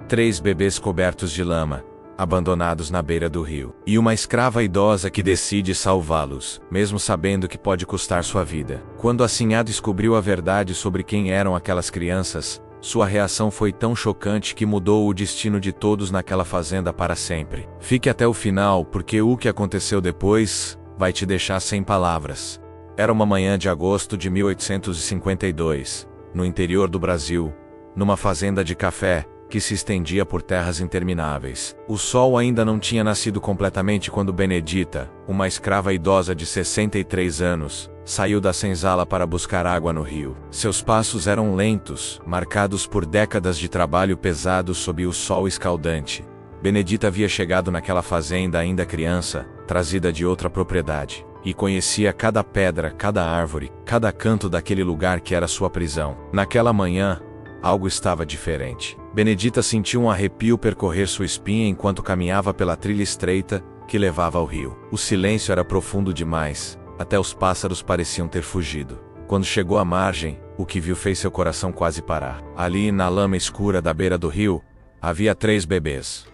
3 bebês cobertos de lama, abandonados na beira do rio. E uma escrava idosa que decide salvá-los, mesmo sabendo que pode custar sua vida. Quando a Sinhá descobriu a verdade sobre quem eram aquelas crianças, sua reação foi tão chocante que mudou o destino de todos naquela fazenda para sempre. Fique até o final, porque o que aconteceu depois vai te deixar sem palavras. Era uma manhã de agosto de 1852, no interior do Brasil, numa fazenda de café que se estendia por terras intermináveis. O sol ainda não tinha nascido completamente quando Benedita, uma escrava idosa de 63 anos, saiu da senzala para buscar água no rio. Seus passos eram lentos, marcados por décadas de trabalho pesado sob o sol escaldante. Benedita havia chegado naquela fazenda ainda criança, trazida de outra propriedade, e conhecia cada pedra, cada árvore, cada canto daquele lugar que era sua prisão. Naquela manhã, algo estava diferente. Benedita sentiu um arrepio percorrer sua espinha enquanto caminhava pela trilha estreita que levava ao rio. O silêncio era profundo demais, até os pássaros pareciam ter fugido. Quando chegou à margem, o que viu fez seu coração quase parar. Ali, na lama escura da beira do rio, havia 3 bebês.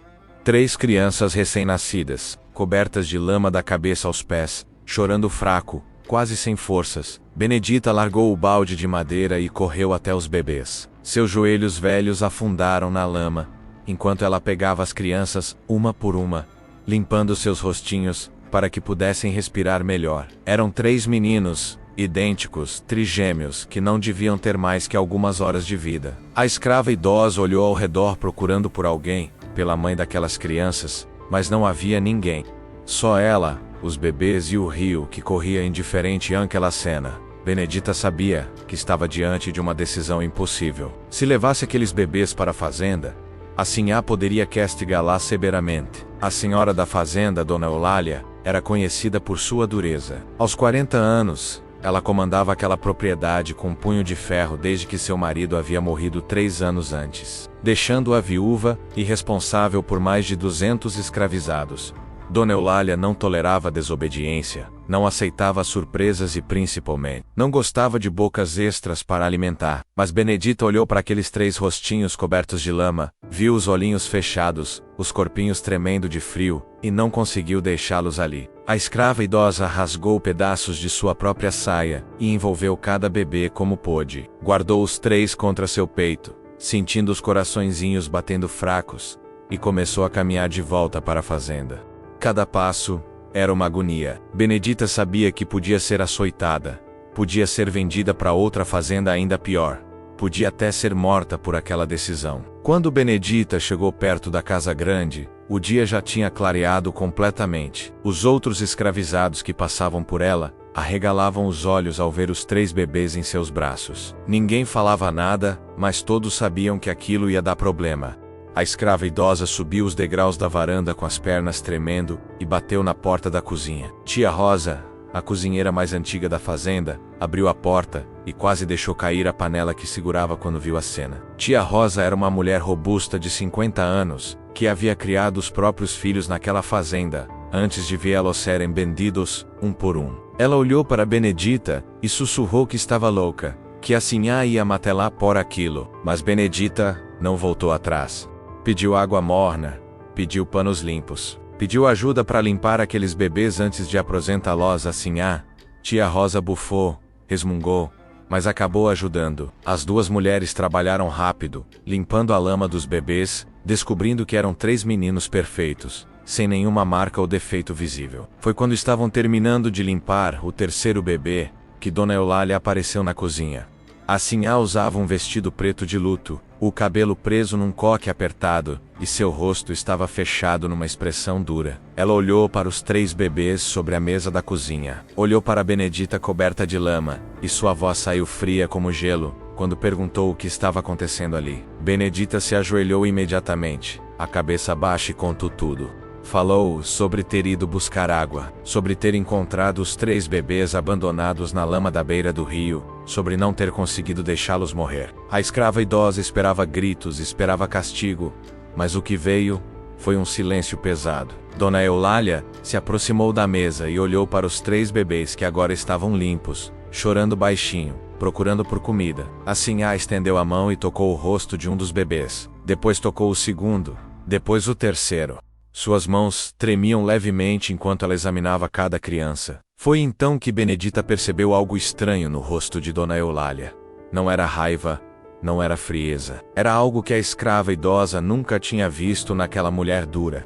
3 crianças recém-nascidas, cobertas de lama da cabeça aos pés, chorando fraco, quase sem forças. Benedita largou o balde de madeira e correu até os bebês. Seus joelhos velhos afundaram na lama, enquanto ela pegava as crianças, uma por uma, limpando seus rostinhos, para que pudessem respirar melhor. Eram 3 meninos, idênticos, trigêmeos, que não deviam ter mais que algumas horas de vida. A escrava idosa olhou ao redor procurando por alguém, pela mãe daquelas crianças, mas não havia ninguém. Só ela, os bebês e o rio que corria indiferente àquela cena. Benedita sabia que estava diante de uma decisão impossível. Se levasse aqueles bebês para a fazenda, a Sinhá poderia castigá-la severamente. A senhora da fazenda, Dona Eulália, era conhecida por sua dureza. Aos 40 anos, ela comandava aquela propriedade com um punho de ferro desde que seu marido havia morrido 3 anos antes, deixando-a viúva e responsável por mais de 200 escravizados. Dona Eulália não tolerava desobediência, não aceitava surpresas e principalmente não gostava de bocas extras para alimentar. Mas Benedita olhou para aqueles 3 rostinhos cobertos de lama, viu os olhinhos fechados, os corpinhos tremendo de frio, e não conseguiu deixá-los ali. A escrava idosa rasgou pedaços de sua própria saia e envolveu cada bebê como pôde. Guardou os 3 contra seu peito, sentindo os coraçõezinhos batendo fracos, e começou a caminhar de volta para a fazenda. Cada passo era uma agonia. Benedita sabia que podia ser açoitada, podia ser vendida para outra fazenda ainda pior, podia até ser morta por aquela decisão. Quando Benedita chegou perto da casa grande, o dia já tinha clareado completamente. Os outros escravizados que passavam por ela arregalavam os olhos ao ver os 3 bebês em seus braços. Ninguém falava nada, mas todos sabiam que aquilo ia dar problema. A escrava idosa subiu os degraus da varanda com as pernas tremendo e bateu na porta da cozinha. Tia Rosa, a cozinheira mais antiga da fazenda, abriu a porta e quase deixou cair a panela que segurava quando viu a cena. Tia Rosa era uma mulher robusta de 50 anos, que havia criado os próprios filhos naquela fazenda, antes de vê-los serem vendidos, um por um. Ela olhou para Benedita e sussurrou que estava louca, que a Sinhá ia matá-la por aquilo, mas Benedita não voltou atrás. Pediu água morna, pediu panos limpos, pediu ajuda para limpar aqueles bebês antes de apresentá-los a Sinhá. Tia Rosa bufou, resmungou, mas acabou ajudando. As 2 mulheres trabalharam rápido, limpando a lama dos bebês, descobrindo que eram 3 meninos perfeitos, sem nenhuma marca ou defeito visível. Foi quando estavam terminando de limpar o 3º bebê, que Dona Eulália apareceu na cozinha. A Sinhá usava um vestido preto de luto, o cabelo preso num coque apertado, e seu rosto estava fechado numa expressão dura. Ela olhou para os 3 bebês sobre a mesa da cozinha. Olhou para Benedita coberta de lama, e sua voz saiu fria como gelo, quando perguntou o que estava acontecendo ali. Benedita se ajoelhou imediatamente, a cabeça baixa e contou tudo. Falou sobre ter ido buscar água, sobre ter encontrado os 3 bebês abandonados na lama da beira do rio, sobre não ter conseguido deixá-los morrer. A escrava idosa esperava gritos, esperava castigo, mas o que veio foi um silêncio pesado. Dona Eulália se aproximou da mesa e olhou para os 3 bebês que agora estavam limpos, chorando baixinho, procurando por comida. A Sinhá estendeu a mão e tocou o rosto de um dos bebês. Depois tocou o segundo, depois o terceiro. Suas mãos tremiam levemente enquanto ela examinava cada criança. Foi então que Benedita percebeu algo estranho no rosto de Dona Eulália. Não era raiva, não era frieza. Era algo que a escrava idosa nunca tinha visto naquela mulher dura.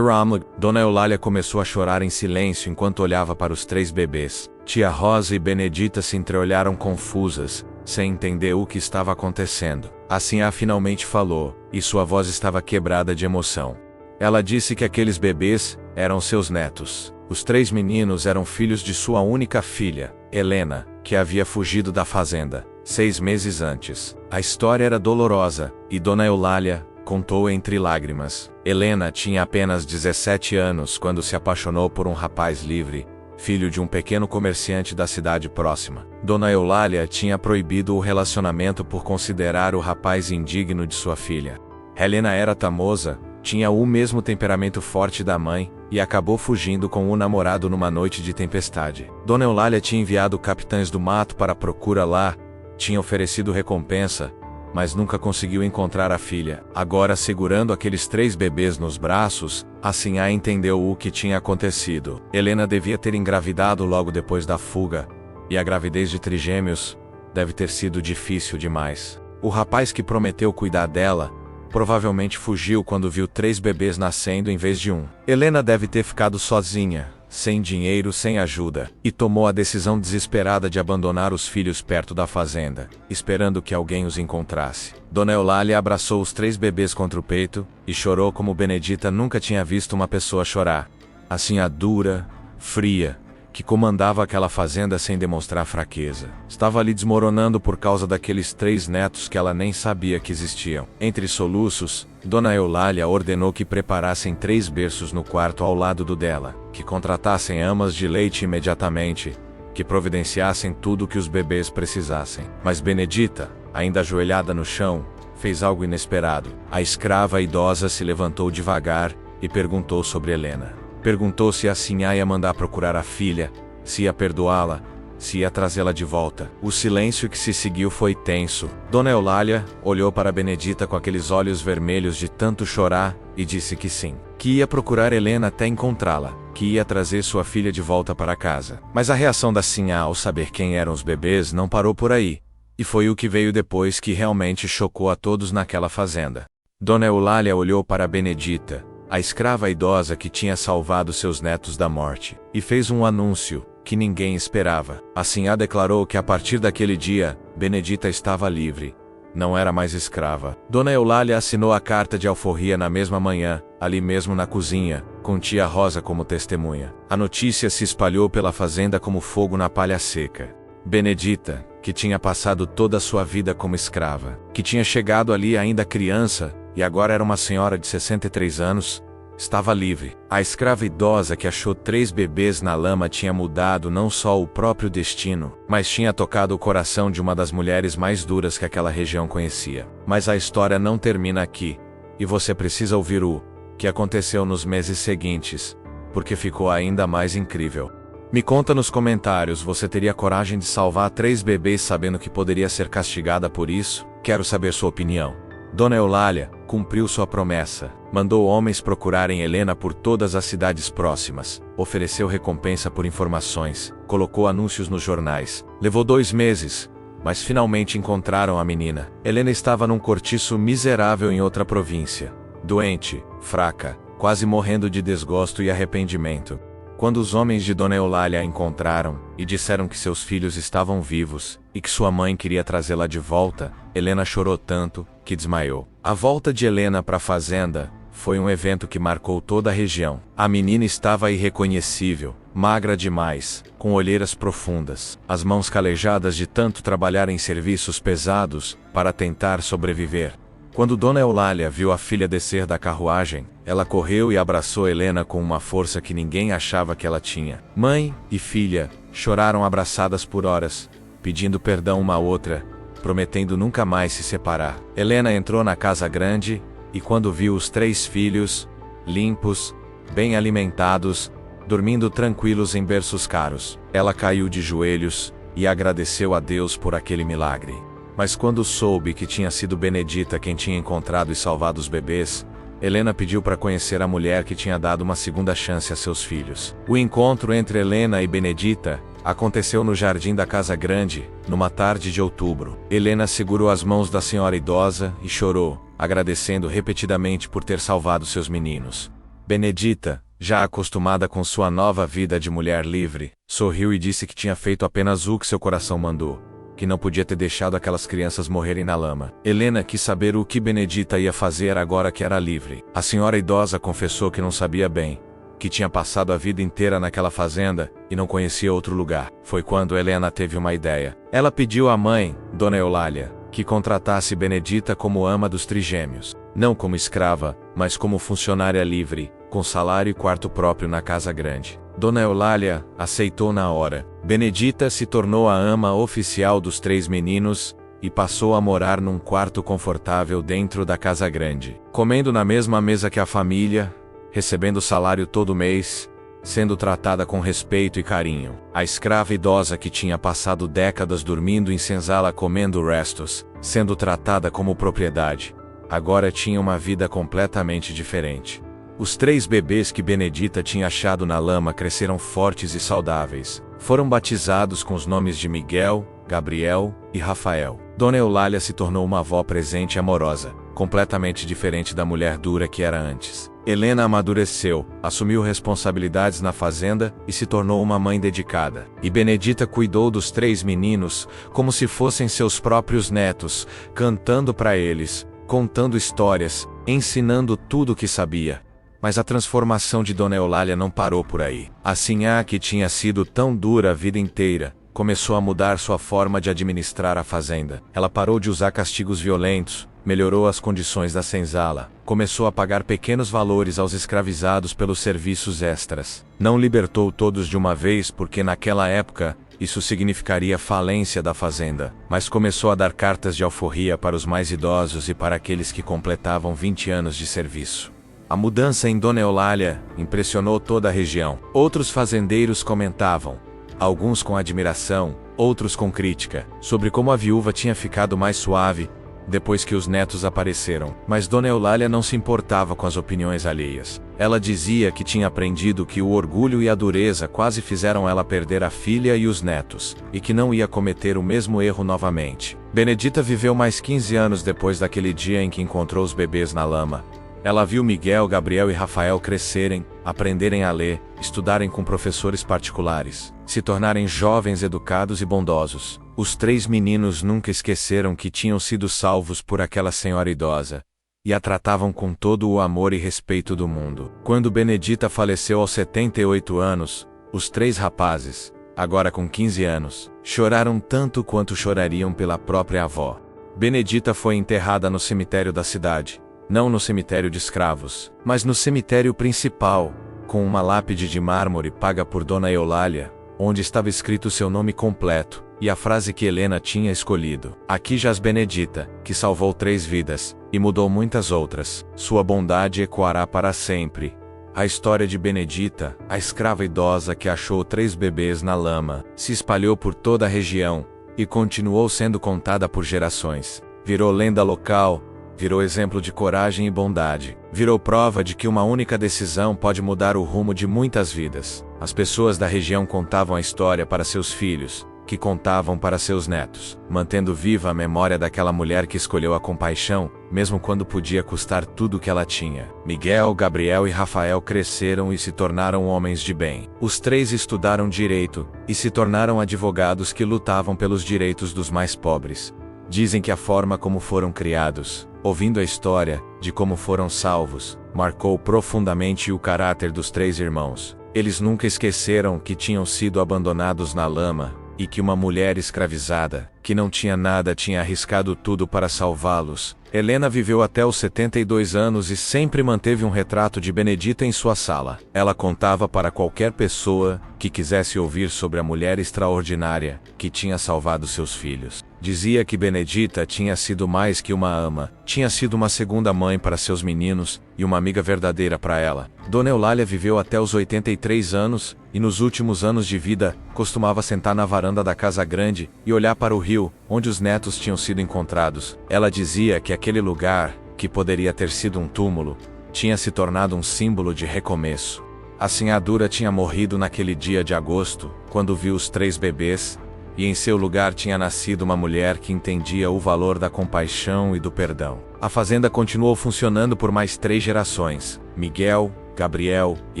Dona Eulália começou a chorar em silêncio enquanto olhava para os 3 bebês. Tia Rosa e Benedita se entreolharam confusas, sem entender o que estava acontecendo. A Sinhá finalmente falou, e sua voz estava quebrada de emoção. Ela disse que aqueles bebês eram seus netos. Os 3 meninos eram filhos de sua única filha, Helena, que havia fugido da fazenda 6 meses antes. A história era dolorosa, e Dona Eulália contou entre lágrimas. Helena tinha apenas 17 anos quando se apaixonou por um rapaz livre, filho de um pequeno comerciante da cidade próxima. Dona Eulália tinha proibido o relacionamento por considerar o rapaz indigno de sua filha. Helena era tamosa, tinha o mesmo temperamento forte da mãe, e acabou fugindo com o namorado numa noite de tempestade. Dona Eulália tinha enviado capitães do mato para a procura lá, tinha oferecido recompensa, mas nunca conseguiu encontrar a filha. Agora, segurando aqueles 3 bebês nos braços, a Sinhá entendeu o que tinha acontecido. Helena devia ter engravidado logo depois da fuga, e a gravidez de trigêmeos deve ter sido difícil demais. O rapaz que prometeu cuidar dela provavelmente fugiu quando viu 3 bebês nascendo em vez de um. Helena deve ter ficado sozinha, sem dinheiro, sem ajuda, e tomou a decisão desesperada de abandonar os filhos perto da fazenda, esperando que alguém os encontrasse. Dona Eulália abraçou os 3 bebês contra o peito e chorou como Benedita nunca tinha visto uma pessoa chorar. Assim, a dura, fria, que comandava aquela fazenda sem demonstrar fraqueza. Estava ali desmoronando por causa daqueles 3 netos que ela nem sabia que existiam. Entre soluços, Dona Eulália ordenou que preparassem 3 berços no quarto ao lado do dela, que contratassem amas de leite imediatamente, que providenciassem tudo o que os bebês precisassem. Mas Benedita, ainda ajoelhada no chão, fez algo inesperado. A escrava idosa se levantou devagar e perguntou sobre Helena. Perguntou se a Sinhá ia mandar procurar a filha, se ia perdoá-la, se ia trazê-la de volta. O silêncio que se seguiu foi tenso. Dona Eulália olhou para Benedita com aqueles olhos vermelhos de tanto chorar e disse que sim. Que ia procurar Helena até encontrá-la, que ia trazer sua filha de volta para casa. Mas a reação da Sinhá ao saber quem eram os bebês não parou por aí, e foi o que veio depois que realmente chocou a todos naquela fazenda. Dona Eulália olhou para Benedita, a escrava idosa que tinha salvado seus netos da morte, e fez um anúncio que ninguém esperava. A Sinhá declarou que a partir daquele dia, Benedita estava livre. Não era mais escrava. Dona Eulália assinou a carta de alforria na mesma manhã, ali mesmo na cozinha, com tia Rosa como testemunha. A notícia se espalhou pela fazenda como fogo na palha seca. Benedita, que tinha passado toda a sua vida como escrava, que tinha chegado ali ainda criança, e agora era uma senhora de 63 anos, estava livre. A escrava idosa que achou 3 bebês na lama tinha mudado não só o próprio destino, mas tinha tocado o coração de uma das mulheres mais duras que aquela região conhecia. Mas a história não termina aqui, e você precisa ouvir o que aconteceu nos meses seguintes, porque ficou ainda mais incrível. Me conta nos comentários, você teria coragem de salvar 3 bebês sabendo que poderia ser castigada por isso? Quero saber sua opinião. Dona Eulália cumpriu sua promessa, mandou homens procurarem Helena por todas as cidades próximas, ofereceu recompensa por informações, colocou anúncios nos jornais. Levou 2 meses, mas finalmente encontraram a menina. Helena estava num cortiço miserável em outra província, doente, fraca, quase morrendo de desgosto e arrependimento. Quando os homens de Dona Eulália a encontraram e disseram que seus filhos estavam vivos e que sua mãe queria trazê-la de volta, Helena chorou tanto que desmaiou. A volta de Helena para a fazenda foi um evento que marcou toda a região. A menina estava irreconhecível, magra demais, com olheiras profundas, as mãos calejadas de tanto trabalhar em serviços pesados para tentar sobreviver. Quando Dona Eulália viu a filha descer da carruagem, ela correu e abraçou Helena com uma força que ninguém achava que ela tinha. Mãe e filha choraram abraçadas por horas, pedindo perdão uma à outra, prometendo nunca mais se separar. Helena entrou na casa grande, e quando viu os 3 filhos, limpos, bem alimentados, dormindo tranquilos em berços caros, ela caiu de joelhos e agradeceu a Deus por aquele milagre. Mas quando soube que tinha sido Benedita quem tinha encontrado e salvado os bebês, Helena pediu para conhecer a mulher que tinha dado uma segunda chance a seus filhos. O encontro entre Helena e Benedita aconteceu no jardim da casa grande, numa tarde de outubro. Helena segurou as mãos da senhora idosa e chorou, agradecendo repetidamente por ter salvado seus meninos. Benedita, já acostumada com sua nova vida de mulher livre, sorriu e disse que tinha feito apenas o que seu coração mandou, que não podia ter deixado aquelas crianças morrerem na lama. Helena quis saber o que Benedita ia fazer agora que era livre. A senhora idosa confessou que não sabia bem, que tinha passado a vida inteira naquela fazenda e não conhecia outro lugar. Foi quando Helena teve uma ideia. Ela pediu à mãe, Dona Eulália, que contratasse Benedita como ama dos trigêmeos, não como escrava, mas como funcionária livre, com salário e quarto próprio na casa grande. Dona Eulália aceitou na hora. Benedita se tornou a ama oficial dos 3 meninos e passou a morar num quarto confortável dentro da casa grande, comendo na mesma mesa que a família, recebendo salário todo mês, sendo tratada com respeito e carinho. A escrava idosa que tinha passado décadas dormindo em senzala comendo restos, sendo tratada como propriedade, agora tinha uma vida completamente diferente. Os 3 bebês que Benedita tinha achado na lama cresceram fortes e saudáveis. Foram batizados com os nomes de Miguel, Gabriel e Rafael. Dona Eulália se tornou uma avó presente e amorosa, completamente diferente da mulher dura que era antes. Helena amadureceu, assumiu responsabilidades na fazenda e se tornou uma mãe dedicada. E Benedita cuidou dos 3 meninos como se fossem seus próprios netos, cantando para eles, contando histórias, ensinando tudo o que sabia. Mas a transformação de Dona Eulália não parou por aí. A sinhá, que tinha sido tão dura a vida inteira, começou a mudar sua forma de administrar a fazenda. Ela parou de usar castigos violentos, melhorou as condições da senzala, começou a pagar pequenos valores aos escravizados pelos serviços extras. Não libertou todos de uma vez porque naquela época isso significaria falência da fazenda, mas começou a dar cartas de alforria para os mais idosos e para aqueles que completavam 20 anos de serviço. A mudança em Dona Eulália impressionou toda a região. Outros fazendeiros comentavam, alguns com admiração, outros com crítica, sobre como a viúva tinha ficado mais suave depois que os netos apareceram. Mas Dona Eulália não se importava com as opiniões alheias. Ela dizia que tinha aprendido que o orgulho e a dureza quase fizeram ela perder a filha e os netos, e que não ia cometer o mesmo erro novamente. Benedita viveu mais 15 anos depois daquele dia em que encontrou os bebês na lama. Ela viu Miguel, Gabriel e Rafael crescerem, aprenderem a ler, estudarem com professores particulares, se tornarem jovens educados e bondosos. Os 3 meninos nunca esqueceram que tinham sido salvos por aquela senhora idosa, e a tratavam com todo o amor e respeito do mundo. Quando Benedita faleceu aos 78 anos, os 3 rapazes, agora com 15 anos, choraram tanto quanto chorariam pela própria avó. Benedita foi enterrada no cemitério da cidade. Não no cemitério de escravos, mas no cemitério principal, com uma lápide de mármore paga por Dona Eulália, onde estava escrito seu nome completo, e a frase que Helena tinha escolhido. Aqui jaz Benedita, que salvou 3 vidas, e mudou muitas outras. Sua bondade ecoará para sempre. A história de Benedita, a escrava idosa que achou 3 bebês na lama, se espalhou por toda a região, e continuou sendo contada por gerações. Virou lenda local, virou exemplo de coragem e bondade. Virou prova de que uma única decisão pode mudar o rumo de muitas vidas. As pessoas da região contavam a história para seus filhos, que contavam para seus netos, mantendo viva a memória daquela mulher que escolheu a compaixão, mesmo quando podia custar tudo o que ela tinha. Miguel, Gabriel e Rafael cresceram e se tornaram homens de bem. Os 3 estudaram direito e se tornaram advogados que lutavam pelos direitos dos mais pobres. Dizem que a forma como foram criados, ouvindo a história de como foram salvos, marcou profundamente o caráter dos 3 irmãos. Eles nunca esqueceram que tinham sido abandonados na lama, e que uma mulher escravizada, que não tinha nada, tinha arriscado tudo para salvá-los. Helena viveu até os 72 anos e sempre manteve um retrato de Benedita em sua sala. Ela contava para qualquer pessoa que quisesse ouvir sobre a mulher extraordinária que tinha salvado seus filhos. Dizia que Benedita tinha sido mais que uma ama, tinha sido uma segunda mãe para seus meninos e uma amiga verdadeira para ela. Dona Eulália viveu até os 83 anos e nos últimos anos de vida costumava sentar na varanda da casa grande e olhar para o rio onde os netos tinham sido encontrados. Ela dizia que aquele lugar, que poderia ter sido um túmulo, tinha se tornado um símbolo de recomeço. A sinhá Dura tinha morrido naquele dia de agosto, quando viu os 3 bebês, e em seu lugar tinha nascido uma mulher que entendia o valor da compaixão e do perdão. A fazenda continuou funcionando por mais 3 gerações. Miguel, Gabriel e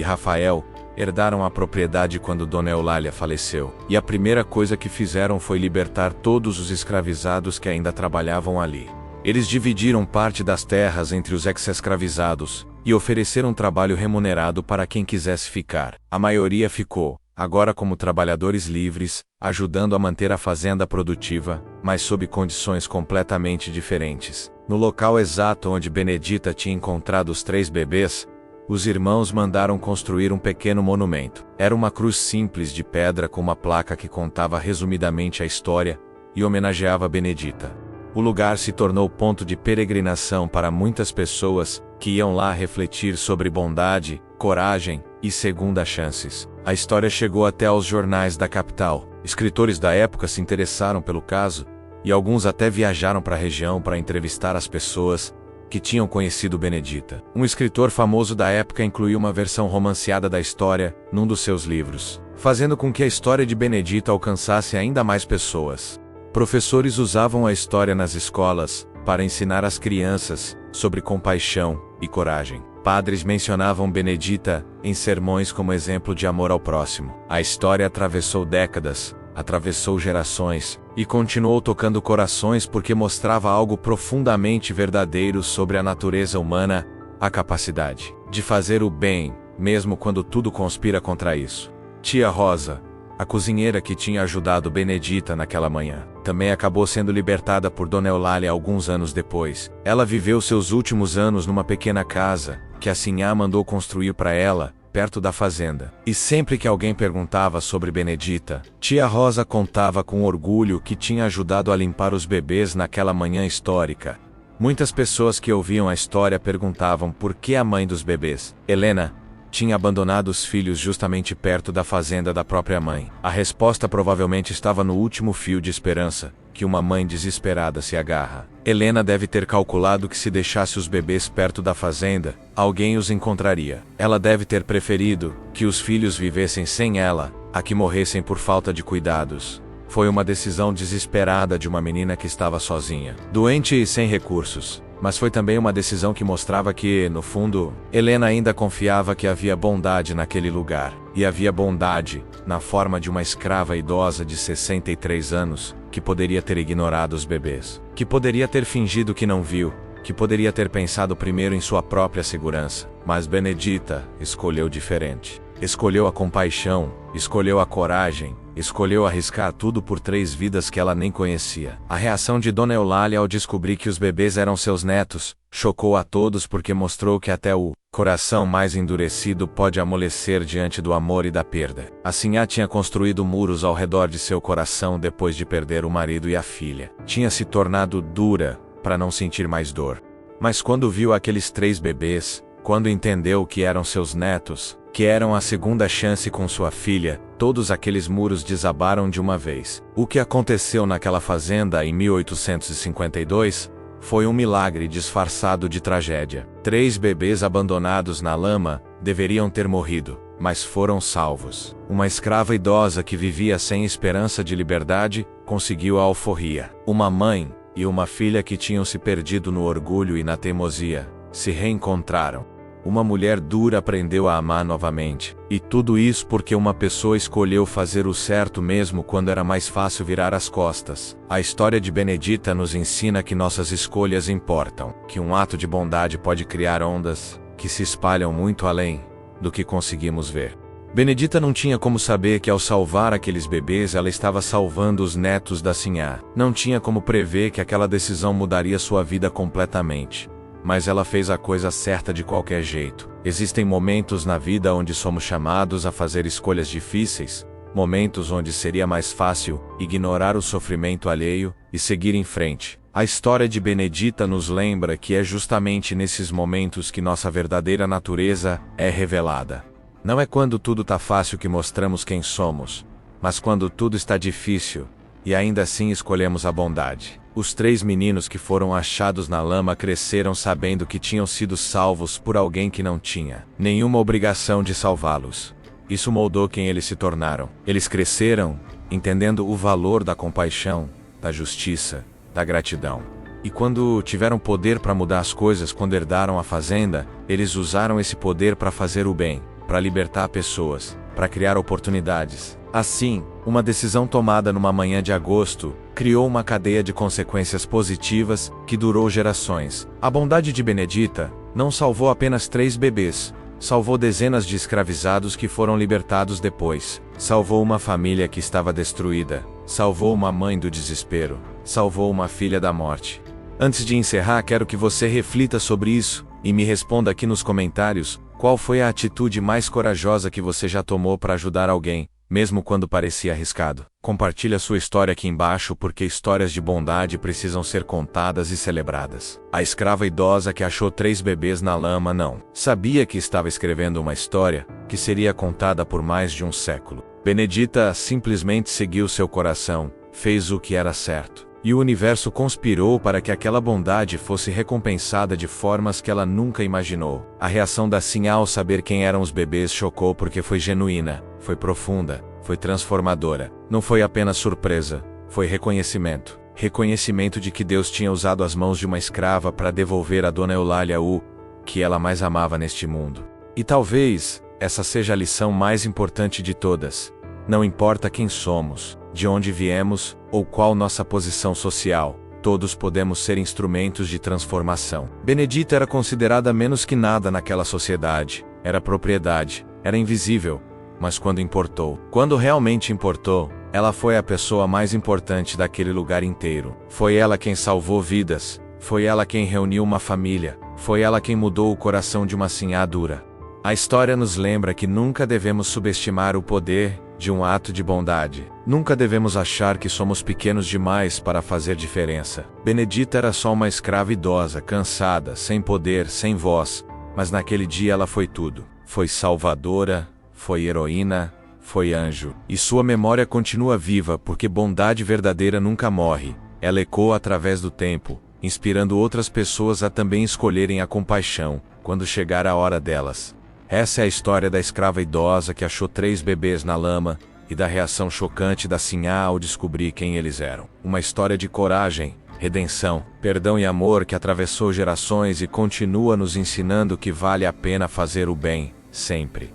Rafael herdaram a propriedade quando Dona Eulália faleceu, e a primeira coisa que fizeram foi libertar todos os escravizados que ainda trabalhavam ali. Eles dividiram parte das terras entre os ex-escravizados e ofereceram trabalho remunerado para quem quisesse ficar. A maioria ficou, agora como trabalhadores livres, ajudando a manter a fazenda produtiva, mas sob condições completamente diferentes. No local exato onde Benedita tinha encontrado os 3 bebês, os irmãos mandaram construir um pequeno monumento. Era uma cruz simples de pedra com uma placa que contava resumidamente a história e homenageava Benedita. O lugar se tornou ponto de peregrinação para muitas pessoas que iam lá refletir sobre bondade, coragem e segundas chances. A história chegou até aos jornais da capital. Escritores da época se interessaram pelo caso, e alguns até viajaram para a região para entrevistar as pessoas que tinham conhecido Benedita. Um escritor famoso da época incluiu uma versão romanceada da história num dos seus livros, fazendo com que a história de Benedita alcançasse ainda mais pessoas. Professores usavam a história nas escolas para ensinar as crianças sobre compaixão e coragem. Padres mencionavam Benedita em sermões como exemplo de amor ao próximo. A história atravessou décadas, atravessou gerações e continuou tocando corações porque mostrava algo profundamente verdadeiro sobre a natureza humana, a capacidade de fazer o bem, mesmo quando tudo conspira contra isso. Tia Rosa, a cozinheira que tinha ajudado Benedita naquela manhã, também acabou sendo libertada por Dona Eulália alguns anos depois. Ela viveu seus últimos anos numa pequena casa que a sinhá mandou construir para ela, perto da fazenda. E sempre que alguém perguntava sobre Benedita, tia Rosa contava com orgulho que tinha ajudado a limpar os bebês naquela manhã histórica. Muitas pessoas que ouviam a história perguntavam por que a mãe dos bebês, Helena, tinha abandonado os filhos justamente perto da fazenda da própria mãe. A resposta provavelmente estava no último fio de esperança que uma mãe desesperada se agarra. Helena deve ter calculado que se deixasse os bebês perto da fazenda, alguém os encontraria. Ela deve ter preferido que os filhos vivessem sem ela, a que morressem por falta de cuidados. Foi uma decisão desesperada de uma menina que estava sozinha, doente e sem recursos. Mas foi também uma decisão que mostrava que, no fundo, Helena ainda confiava que havia bondade naquele lugar. E havia bondade, na forma de uma escrava idosa de 63 anos, que poderia ter ignorado os bebês. Que poderia ter fingido que não viu. Que poderia ter pensado primeiro em sua própria segurança. Mas Benedita escolheu diferente. Escolheu a compaixão, escolheu a coragem, escolheu arriscar tudo por 3 vidas que ela nem conhecia. A reação de Dona Eulália ao descobrir que os bebês eram seus netos chocou a todos porque mostrou que até o coração mais endurecido pode amolecer diante do amor e da perda. A sinhá tinha construído muros ao redor de seu coração depois de perder o marido e a filha. Tinha se tornado dura para não sentir mais dor. Mas quando viu aqueles 3 bebês, quando entendeu que eram seus netos, que eram a segunda chance com sua filha, todos aqueles muros desabaram de uma vez. O que aconteceu naquela fazenda em 1852 foi um milagre disfarçado de tragédia. 3 bebês abandonados na lama deveriam ter morrido, mas foram salvos. Uma escrava idosa que vivia sem esperança de liberdade conseguiu a alforria. Uma mãe e uma filha que tinham se perdido no orgulho e na teimosia se reencontraram. Uma mulher dura aprendeu a amar novamente. E tudo isso porque uma pessoa escolheu fazer o certo mesmo quando era mais fácil virar as costas. A história de Benedita nos ensina que nossas escolhas importam, que um ato de bondade pode criar ondas que se espalham muito além do que conseguimos ver. Benedita não tinha como saber que ao salvar aqueles bebês ela estava salvando os netos da sinhá. Não tinha como prever que aquela decisão mudaria sua vida completamente. Mas ela fez a coisa certa de qualquer jeito. Existem momentos na vida onde somos chamados a fazer escolhas difíceis, momentos onde seria mais fácil ignorar o sofrimento alheio e seguir em frente. A história de Benedita nos lembra que é justamente nesses momentos que nossa verdadeira natureza é revelada. Não é quando tudo tá fácil que mostramos quem somos, mas quando tudo está difícil e ainda assim escolhemos a bondade. Os 3 meninos que foram achados na lama cresceram sabendo que tinham sido salvos por alguém que não tinha nenhuma obrigação de salvá-los. Isso moldou quem eles se tornaram. Eles cresceram entendendo o valor da compaixão, da justiça, da gratidão. E quando tiveram poder para mudar as coisas, quando herdaram a fazenda, eles usaram esse poder para fazer o bem, para libertar pessoas, para criar oportunidades. Assim, uma decisão tomada numa manhã de agosto criou uma cadeia de consequências positivas que durou gerações. A bondade de Benedita não salvou apenas 3 bebês, salvou dezenas de escravizados que foram libertados depois, salvou uma família que estava destruída, salvou uma mãe do desespero, salvou uma filha da morte. Antes de encerrar, quero que você reflita sobre isso e me responda aqui nos comentários qual foi a atitude mais corajosa que você já tomou para ajudar alguém, mesmo quando parecia arriscado. Compartilhe a sua história aqui embaixo porque histórias de bondade precisam ser contadas e celebradas. A escrava idosa que achou 3 bebês na lama não sabia que estava escrevendo uma história que seria contada por mais de um século. Benedita simplesmente seguiu seu coração, fez o que era certo. E o universo conspirou para que aquela bondade fosse recompensada de formas que ela nunca imaginou. A reação da Sinhá ao saber quem eram os bebês chocou porque foi genuína, foi profunda, foi transformadora. Não foi apenas surpresa, foi reconhecimento. Reconhecimento de que Deus tinha usado as mãos de uma escrava para devolver a Dona Eulália o que ela mais amava neste mundo. E talvez essa seja a lição mais importante de todas. Não importa quem somos, de onde viemos, ou qual nossa posição social, todos podemos ser instrumentos de transformação. Benedita era considerada menos que nada naquela sociedade, era propriedade, era invisível, mas quando realmente importou, ela foi a pessoa mais importante daquele lugar inteiro. Foi ela quem salvou vidas, foi ela quem reuniu uma família, foi ela quem mudou o coração de uma sinhá dura. A história nos lembra que nunca devemos subestimar o poder de um ato de bondade. Nunca devemos achar que somos pequenos demais para fazer diferença. Benedita era só uma escrava idosa, cansada, sem poder, sem voz, mas naquele dia ela foi tudo. Foi salvadora, foi heroína, foi anjo. E sua memória continua viva porque bondade verdadeira nunca morre. Ela ecoa através do tempo, inspirando outras pessoas a também escolherem a compaixão, quando chegar a hora delas. Essa é a história da escrava idosa que achou 3 bebês na lama e da reação chocante da sinhá ao descobrir quem eles eram. Uma história de coragem, redenção, perdão e amor que atravessou gerações e continua nos ensinando que vale a pena fazer o bem, sempre.